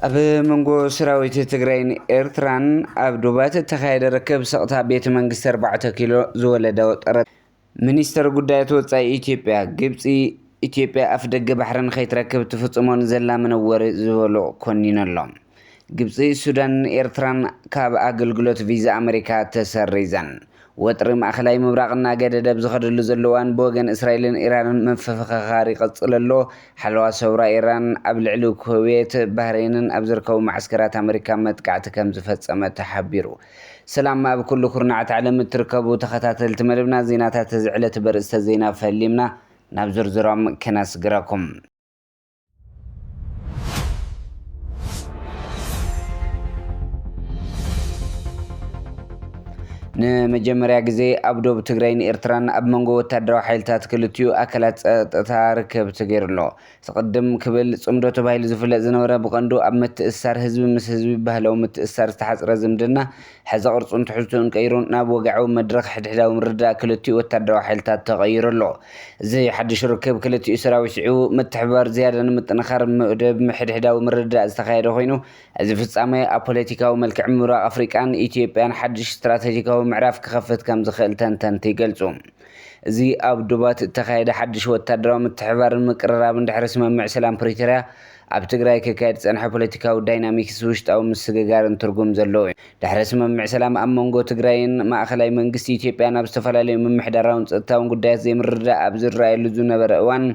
ኣብ መንጎ ሰራዊት ትግራይን ኤርትራን ኣብ ዱባት ተኻይደ ርክብ ሰቕታ ቤተ መንግስቲ 4 ኪሎ ዝወለደ ወጠረት ሚኒስተር ጉዳያት ወፃኢ ግብፂ ኢትዮጵያ ኣፍ ደገ ባሕርን ከይትረክብ ትፍጽሞን ዘላ መነወሪ ዝበሎ ኮኒነሎም። ግብፂ ሱዳንን ኤርትራን ካብ ኣገልግሎት ቪዛ ኣሜሪካ ተሰሪዘን። ወጥሪ ማእኸላይ ምብራቕና ገደደብ ዝኸደሉ ዘለዋን ብወገን እስራኤልን ኢራንን መፈኻኻሪ ይቕጽል ኣሎ። ሓለዋ ሰውራ ኢራን ኣብ ልዕሊ ኩዌት ባህሬንን ኣብ ዝርከቡ ማዕስከራት ኣሜሪካ መጥቃዕቲ ከም ዝፈጸመ ተሓቢሩ። ሰላም ኣብ ኩሉ ኩርናዓት ዓለም እትርከቡ ተኸታተልቲ መደብና ዜናታት ዝዕለት በርእስተ ዜና ፈሊምና ናብ ዝርዝሮም ከነስግረኩም። ንመጀመርያ ግዜ ኣብ ደቡብ ትግራይን ኤርትራን ኣብ መንጎ ወታደራዊ ሓይልታት ክልቲኡ ኣካላት ጸጥታ ርክብ ተገይሩሎ። ዝቕድም ክብል ጽምዶ ተባሂሉ ዝፍለጥ ዝነበረ ብቐንዱ ኣብ ምትእስሳር ህዝቢ ምስ ህዝቢ ባህላዊ ምትእስሳር ዝተሓፅረ ዝምድና ሕዚ ቅርጹን ትሕዝቶኡን ቀይሩ ናብ ወግዓዊ መድረኽ ሕድሕዳዊ ምርዳእ ክልቲኡ ወታደራዊ ሓይልታት ተቐይሩሎ። እዚ ሓድሽ ርክብ ክልቲኡ ሰራዊት ምትሕብባር ዝያዳ ንምጥንኻር መደብ ሕድሕዳዊ ምርዳእ ዝተኻየደ ኮይኑ እዚ ፍጻመ ኣብ ፖለቲካዊ መልክዕ ምብራቕ ኣፍሪቃን ኢትዮጵያን ሓድሽ ስትራቴጂካዊ ምዕራፍ ክኸፍት ከም ዝኽእል ተንተንቲ ይገልጹ። እዚ ኣብ ዱባት እተኻየደ ሓድሽ ወታደራዊ ምትሕብባርን ምቅርራብን ድሕሪ ስምምዕ ሰላም ፕሪቶርያ ኣብ ትግራይ ክካየድ ዝጸንሐ ፖለቲካዊ ዳይናሚክስ ውሽጣዊ ምስግጋርን ትርጉም ዘለዎ እዩ። ድሕሪ ስምምዕ ሰላም ኣብ መንጎ ትግራይን ማእኸላይ መንግስቲ ኢትዮጵያን ኣብ ዝተፈላለዩ ምምሕዳራውን ጸጥታውን ጉዳያት ዘይምርዳእ ኣብ ዝረኣየሉ ዝነበረ እዋን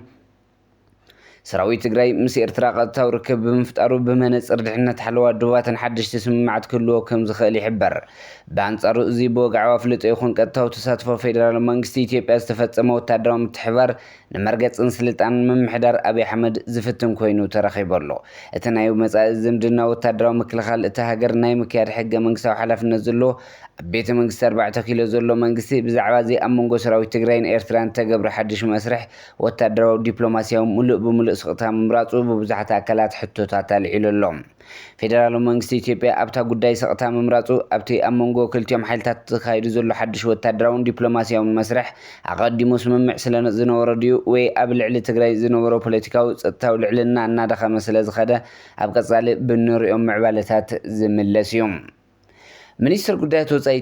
ሰራዊት ትግራይ ምስ ኤርትራ ቀጥታዊ ርክብ ብምፍጣሩ ብመነጽር ድሕነት ሓለዋ ዱባትን ሓድሽቲ ስምምዓት ክህልዎ ከም ዝኽእል ይሕበር። ብኣንጻሩ እዚ ብወግዓዊ ኣፍልጦ ይኹን ቀጥታዊ ተሳትፎ ፌደራል መንግስቲ ኢትዮጵያ ዝተፈጸመ ወታደራዊ ምትሕብባር ንመርገጽን ስልጣን ምምሕዳር ኣብይ ኣሕመድ ዝፍትን ኮይኑ ተረኺቡ ኣሎ። እቲ ናይ መጻኢ ዝምድና ወታደራዊ ምክልኻል እታ ሃገር ናይ ምክያድ ሕገ መንግስታዊ ሓላፍነት ዘለዎ ኣብ ቤተ መንግስቲ 4 ኪሎ ዘሎ መንግስቲ ብዛዕባ እዚ ኣብ መንጎ ሰራዊት ትግራይን ኤርትራን ተገብረ ሓድሽ መስርሕ ወታደራዊ ዲፕሎማስያዊ ሙሉእ ብምሉእ ስቕታ ምምራፁ ብብዙሓት ኣካላት ሕቶታት ኣልዒሉ ኣሎ። ፌደራል መንግስቲ ኢትዮጵያ ኣብታ ጉዳይ ስቕታ ምምራፁ ኣብቲ ኣብ መንጎ ክልቲኦም ሓይልታት ተኻይዱ ዘሎ ሓድሽ ወታደራውን ዲፕሎማስያውን መስርሕ ኣቐዲሙ ስምምዕ ስለ ዝነበረ ድዩ ወይ ኣብ ልዕሊ ትግራይ ዝነበሮ ፖለቲካዊ ጸጥታዊ ልዕልና እናደኸመ ስለ ዝኸደ ኣብ ቀጻሊ ብንሪኦም ምዕባለታት ዝምለስ እዩ። ሚኒስትር ጉዳያት ወፃኢ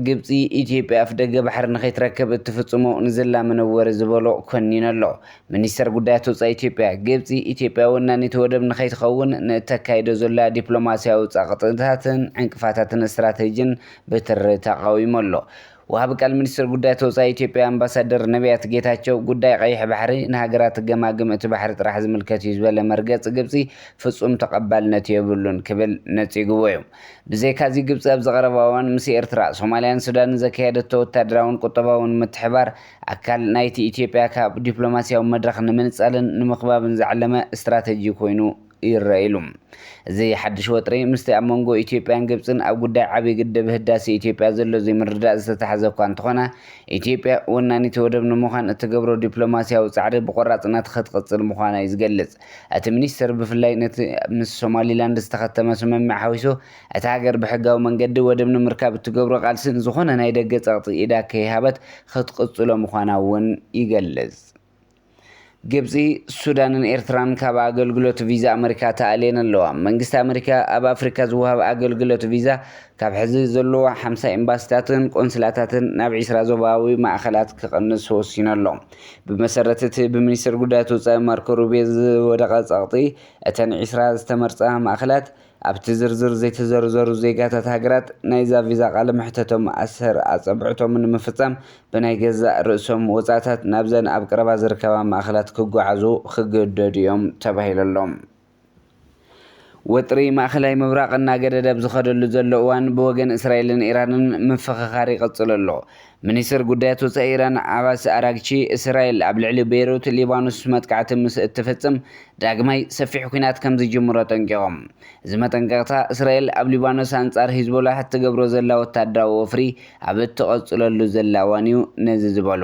ግብፂ ኢትዮጵያ ኣፍ ደገ ባሕሪ ንኸይትረክብ እትፍጽሞ ንዘላ መነወሪ ዝበሎ ኮኒነ ኣሎ። ሚኒስትር ጉዳያት ወፃኢ ግብፂ ኢትዮጵያ ወናኒት ወደብ ንኸይትኸውን ንእተካይዶ ዘላ ዲፕሎማስያዊ ጸቕጥታትን ዕንቅፋታትን ስትራቴጂን ብትሪ ተቃዊሙ ኣሎ። ወሃቢ ቃል ሚኒስትር ጉዳያት ወፃኢ ኢትዮጵያ ኣምባሳደር ነቢያት ጌታቸው ጉዳይ ቀይሕ ባሕሪ ንሃገራት ገማግም እቲ ባሕሪ ጥራሕ ዝምልከት እዩ ዝበለ መርገጽ ግብፂ ፍጹም ተቐባልነት የብሉን ክብል ነጺግዎ እዩ። ብዘይካዚ ግብፂ ኣብ ዝቐረባ እዋን ምስ ኤርትራ፣ ሶማልያን ሱዳንን ዘካየደቶ ወታደራውን ቁጠባውን ምትሕባር ኣካል ናይቲ ኢትዮጵያ ካብ ዲፕሎማስያዊ መድረኽ ንምንጻልን ንምኽባብን ዝዓለመ ስትራቴጂ ኮይኑ ይረአሉ። እዚ ሓድሽ ወጥሪ ምስቲ ኣብ መንጎ ኢትዮጵያን ግብፅን ኣብ ጉዳይ ዓብይ ግድብ ህዳሴ ኢትዮጵያ ዘሎ ዘይምርዳእ ዝተታሕዘ እኳ እንተኾነ ኢትዮጵያ ወናኒት ወደብ ንምዃን እትገብሮ ዲፕሎማስያዊ ጻዕሪ ብቆራጽነት ክትቅጽል ምዃና እዩ ዝገልጽ። እቲ ሚኒስትር ብፍላይ ነቲ ምስ ሶማሊላንድ ዝተኸተመ ስምምዕ ሓዊሱ እታ ሃገር ብሕጋዊ መንገዲ ወደብ ንምርካብ እትገብሮ ቃልሲ ዝኾነ ናይ ደገ ጸቕጢ ኢዳ ከይሃበት ክትቅጽሎ ምዃና እውን ይገልጽ። ግብፂ ሱዳንን ኤርትራን ካብ ኣገልግሎት ቪዛ ኣሜሪካ ተኣልየን ኣለዋ። መንግስቲ ኣሜሪካ ኣብ ኣፍሪካ ዝወሃብ ኣገልግሎት ቪዛ ካብ ሕዚ ዘለዎ 50 ኤምባሲታትን ቆንስላታትን ናብ 20 ዞባዊ ማእኸላት ክቐንስ ወሲኑ ኣሎ። ብመሰረት እቲ ብሚኒስትር ጉዳያት ወፃኢ ማርኮ ሩቢዮ ዝወደቐ ጸቕጢ እተን 20 ዝተመርጻ ማእኸላት ኣብቲ ዝርዝር ዘይተዘርዘሩ ዜጋታት ሃገራት ናይዛ ቪዛ ቃለ መሕተቶም ኣጸብዕቶም ንምፍጻም ብናይ ገዛእ ርእሶም ወጻእታት ናብዘን ኣብ ቀረባ ዝርከባ ማእኸላት ክጓዓዙ ክግደዱ እዮም ተባሂሎም። ወጥሪ ማእኸላይ ምብራቕ እናገደደ ዝኸደሉ ዘሎ እዋን ብወገን እስራኤልን ኢራንን ምፍኽኻር ይቕጽል ኣሎ። ሚኒስትር ጉዳያት ወፃኢ ኢራን ዓባስ ኣራግቺ እስራኤል ኣብ ልዕሊ ቤይሩት ሊባኖስ መጥቃዕቲ ምስ እትፍጽም ዳግማይ ሰፊሕ ኩናት ከም ዝጅምሮ ጠንቂቖም። እዚ መጠንቀቕታ እስራኤል ኣብ ሊባኖስ ኣንጻር ሂዝቦላ እትገብሮ ዘላ ወታደራዊ ወፍሪ ኣብ እትቐጽለሉ ዘላ እዋን እዩ ነዚ ዝበሉ።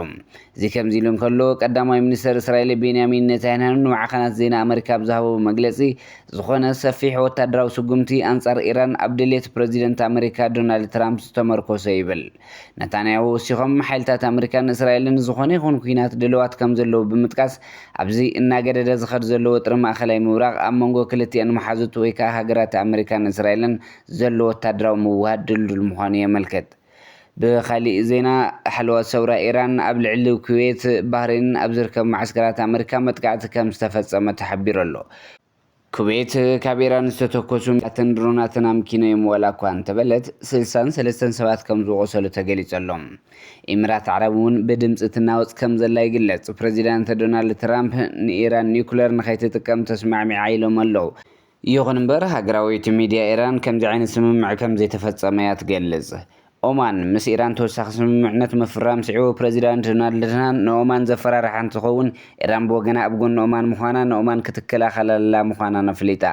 እዚ ከምዚ ኢሉ እንከሎ ቀዳማይ ሚኒስትር እስራኤል ቤንያሚን ኔታንያሁ ንማዕኸናት ዜና ኣሜሪካ ብዝሃቦ መግለጺ ዝኾነ ሰፊሕ ወታደራዊ ስጉምቲ ኣንጻር ኢራን ኣብ ድሌት ፕረዚደንት ኣሜሪካ ዶናልድ ትራምፕ ዝተመርኮሰ ይብል። ኔታንያሁ ተወሲኾም ሓይልታት ኣሜሪካን እስራኤልን ዝኾነ ይኹን ኩናት ድልዋት ከም ዘለዉ ብምጥቃስ ኣብዚ እናገደደ ዝኸድ ዘሎ ወጥሪ ማእኸላይ ምብራቕ ኣብ መንጎ ክልቲአን መሓዙት ወይ ከዓ ሃገራት ኣሜሪካን እስራኤልን ዘሎ ወታደራዊ ምውህሃድ ድልዱል ምዃኑ የመልክት። ብኻሊእ ዜና ሓለዋ ሰውራ ኢራን ኣብ ልዕሊ ኩዌት ባህሬን ኣብ ዝርከብ ማዓስከራት ኣሜሪካ መጥቃዕቲ ከም ዝተፈጸመ ተሓቢሩ ኣሎ። ኩዌት ካብ ኢራን ዝተተኮሱ ሚሳትን ድሮናትን ኣምኪኖም ዋላ እኳ እንተበለት 63 ሰባት ከም ዝቆሰሉ ተገሊጹ ኣሎ። ኢሚራት ዓረብ እውን ብድምፂ ትናወፅ ከም ዘላ ይግለጽ። ፕረዚዳንት ዶናልድ ትራምፕ ንኢራን ኒውክለር ንኸይትጥቀም ተስማዕሚዓ ኢሎም ኣለዉ። ይኹን እምበር ሃገራዊት ሚድያ ኢራን ከምዚ ዓይነት ስምምዕ ከም ዘይተፈጸመ እያ ትገልጽ። ኦማን ምስ ኢራን ተወሳኺ ስምምዕነት ምፍራም ስዒቡ ፕረዚዳንት ዶናልድ ትራምፕ ንኦማን ዘፈራርሓ እንትኸውን ኢራን ብወገና ኣብ ጎኒ ኦማን ምዃና ንኦማን ክትከላኸለላ ምዃና ነፍሊጣ።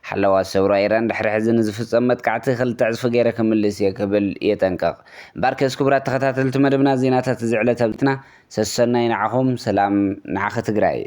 ሓለዋ ሰውራ ኢራን ድሕሪ ሕዚ ንዝፍጸም መጥቃዕቲ ክልተ ዕፅፊ ገይረ ክምልስ እየ ክብል የጠንቀቕ። ባርከስ ክቡራት ተኸታተልቲ መደብና ዜናታት እዚ ዕለት ኣብትና ሰሰናይ ንዓኹም። ሰላም ንዓኸ ትግራይ።